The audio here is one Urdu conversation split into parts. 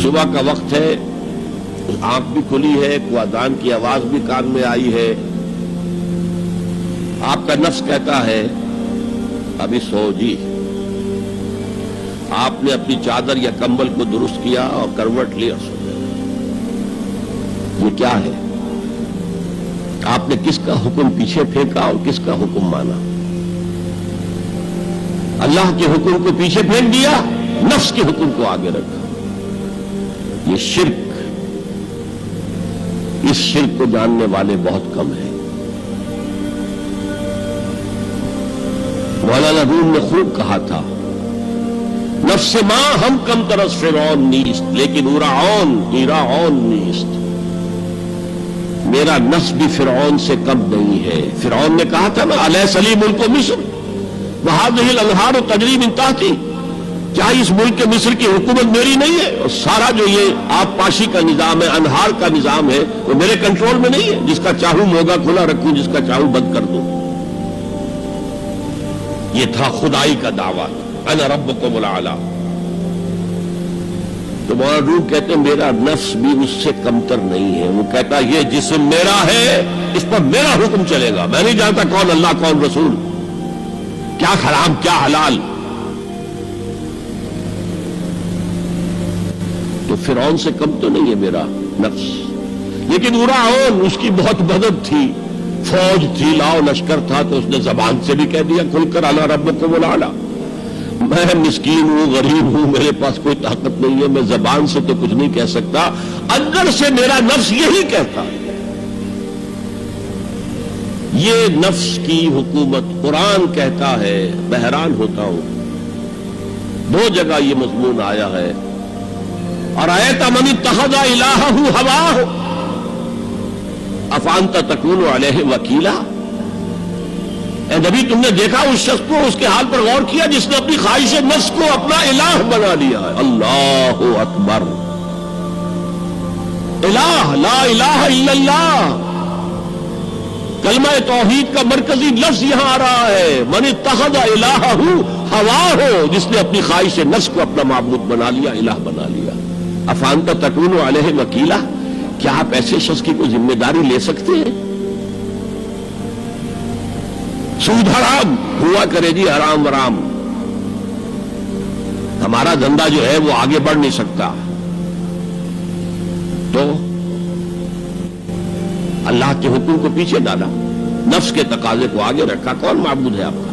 صبح کا وقت ہے، آنکھ بھی کھلی ہے، کوئی اذان کی آواز بھی کان میں آئی ہے، آپ کا نفس کہتا ہے ابھی سو جی. آپ نے اپنی چادر یا کمبل کو درست کیا اور کروٹ لیا سو گئے. یہ کیا ہے؟ آپ نے کس کا حکم پیچھے پھینکا اور کس کا حکم مانا؟ اللہ کے حکم کو پیچھے پھینک دیا، نفس کے حکم کو آگے رکھا. یہ شرک، اس شرک کو جاننے والے بہت کم ہیں. مولانا روم نے خوب کہا تھا، نفس ماں ہم کم ترس فرعون نیست لیکن ایراعون نیست. میرا نفس بھی فرعون سے کم نہیں ہے. فرعون نے کہا تھا نا الیس لی ملک مصر وہذہ الانہار تجری من تحتی، کیا اس ملک کے مصر کی حکومت میری نہیں ہے؟ اور سارا جو یہ آب پاشی کا نظام ہے، انہار کا نظام ہے، وہ میرے کنٹرول میں نہیں ہے؟ جس کا چاہوں موگا کھلا رکھوں، جس کا چاہوں بند کر دوں. یہ تھا خدائی کا دعویٰ، انا ربکم الاعلی. تو مولانا روم کہتے ہیں میرا نفس بھی اس سے کمتر نہیں ہے. وہ کہتا یہ جسم میرا ہے، اس پر میرا حکم چلے گا. میں نہیں جانتا کون اللہ کون رسول، کیا حرام کیا حلال. تو فرعون سے کم تو نہیں ہے میرا نفس. لیکن ایراعون اس کی بہت مدد تھی، فوج تھی، لاؤ لشکر تھا، تو اس نے زبان سے بھی کہہ دیا کھل کر انا ربکم الاعلی. میں مسکین ہوں، غریب ہوں، میرے پاس کوئی طاقت نہیں ہے، میں زبان سے تو کچھ نہیں کہہ سکتا، اندر سے میرا نفس یہی کہتا. یہ نفس کی حکومت قرآن کہتا ہے. میں حیران ہوتا ہوں، دو جگہ یہ مضمون آیا ہے. ارأیت من اتخذ الہہ ہواہ افانت تکون علیہ وکیلا. اے نبی تم نے دیکھا اس شخص کو، اس کے حال پر غور کیا جس نے اپنی خواہش نفس کو اپنا الہ بنا لیا ہے. اللہ اکبر. الہ، لا الہ الا اللہ، کلمہ توحید کا مرکزی لفظ یہاں آ رہا ہے. من اتخذ الہہ ہواہ، جس نے اپنی خواہش نفس کو اپنا معبود بنا لیا، الہ بنا لیا. افانت تکون علیہ وکیلا، کیا آپ ایسے شخص کی کوئی ذمہ داری لے سکتے ہیں؟ سود حرام ہوا کرے جی، حرام ورام، ہمارا دھندا جو ہے وہ آگے بڑھ نہیں سکتا. تو اللہ کے حکم کو پیچھے ڈالا، نفس کے تقاضے کو آگے رکھا. کون معبود ہے آپ کا؟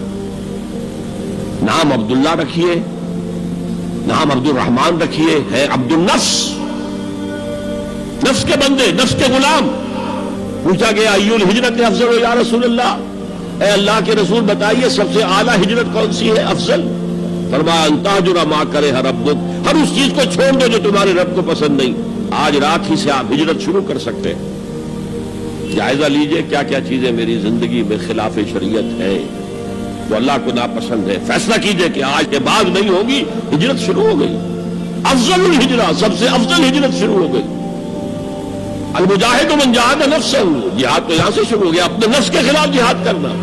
نام عبداللہ رکھیے، نام عبد الرحمان رکھیے، ہے عبد النفس، نفس کے بندے، نفس کے غلام. پوچھا گیا ایو الہجرت افضل یا رسول اللہ، اے اللہ کے رسول بتائیے سب سے اعلیٰ ہجرت کون سی ہے، افضل؟ فرمایا ان تہجر ما کرہ ربک، ہر اس چیز کو چھوڑ دو جو تمہارے رب کو پسند نہیں. آج رات ہی سے آپ ہجرت شروع کر سکتے ہیں. جائزہ لیجئے کیا کیا چیزیں میری زندگی میں خلاف شریعت ہے، جو اللہ کو ناپسند ہے. فیصلہ کیجئے کہ آج کے بعد نہیں ہوگی. ہجرت شروع ہو گئی، افضل الہجرہ، سب سے افضل ہجرت شروع ہو گئی. المجاہد من جاہد نفسہ، جہاد تو یہاں سے شروع ہو گیا، اپنے نفس کے خلاف جہاد کرنا.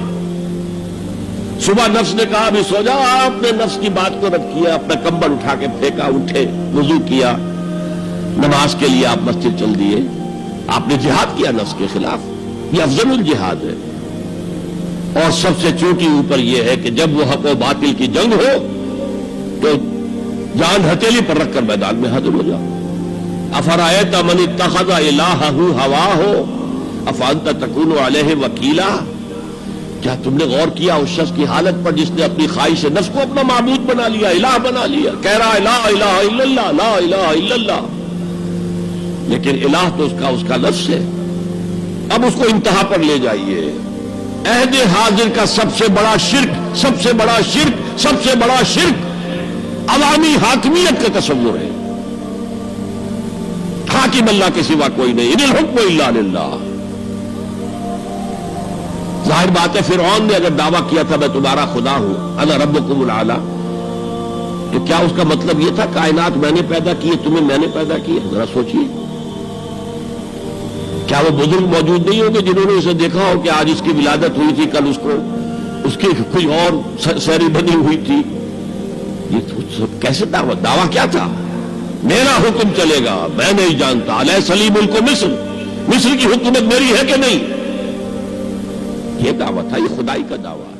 صبح نفس نے کہا ابھی سو جاؤ، آپ نے نفس کی بات کو رد کیا، اپنا کمبل اٹھا کے پھینکا، اٹھے، وضو کیا، نماز کے لیے آپ مسجد چل دیے. آپ نے جہاد کیا نفس کے خلاف. یہ افضل الجہاد ہے. اور سب سے چوٹی اوپر یہ ہے کہ جب وہ حق و باطل کی جنگ ہو تو جان ہتھیلی پر رکھ کر میدان میں حاضر ہو جاؤ. افرأیت من اتخذ الہہ ہواہ افانت تکون علیہ وکیلا. کیا تم نے غور کیا اس شخص کی حالت پر جس نے اپنی خواہش نفس کو اپنا معبود بنا لیا، الہ بنا لیا، کہہ رہا ہے لا الہ الا اللہ، لا الہ الا اللہ، لیکن الہ تو اس کا نفس ہے. اب اس کو انتہا پر لے جائیے. عہد حاضر کا سب سے بڑا شرک، سب سے بڑا شرک، سب سے بڑا شرک عوامی حاکمیت کا تصور ہے. حاکم اللہ کے سوا کوئی نہیں، ان الحکم الا للہ. ظاہر بات ہے فرعون نے اگر دعویٰ کیا تھا میں تمہارا خدا ہوں، انا ربکم الاعلی، تو کیا اس کا مطلب یہ تھا کائنات میں نے پیدا کی ہے، تمہیں میں نے پیدا کی ہے؟ ذرا سوچیے. کیا وہ بزرگ موجود نہیں ہوں گے جنہوں نے اسے دیکھا ہو کہ آج اس کی ولادت ہوئی تھی، کل اس کی کوئی اور سیری بنی ہوئی تھی؟ یہ کیسے دعویٰ کیا تھا؟ میرا حکم چلے گا، میں نہیں جانتا. الیس لی ملک مصر، مصر کی حکومت میری ہے کہ نہیں؟ یہ دعویٰ تھا، یہ خدائی کا دعویٰ ہے.